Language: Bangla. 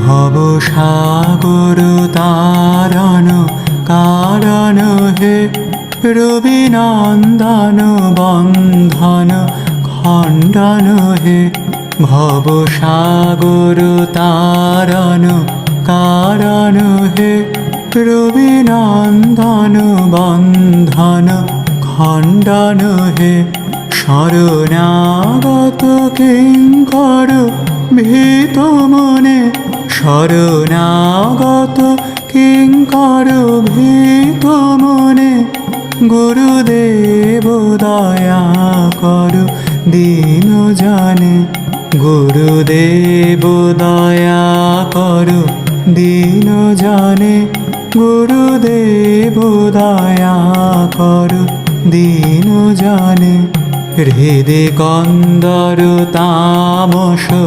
ভব সাগর তারণ কারণ হে রবিনন্দন বন্ধন খণ্ডন হে ভব সাগর তারণ কারণ হে রবিনন্দন বন্ধন খণ্ডন হে শরণাগত কিঙ্কর ভীত মনে শরণাগত কিঙ্কর ভীত মনে গুরুদেব দয়া করো দীন জানে গুরুদেব দয়া করো দীন জানে গুরুদেব দয়া করো দীন জানে হৃদে কন্দর তামস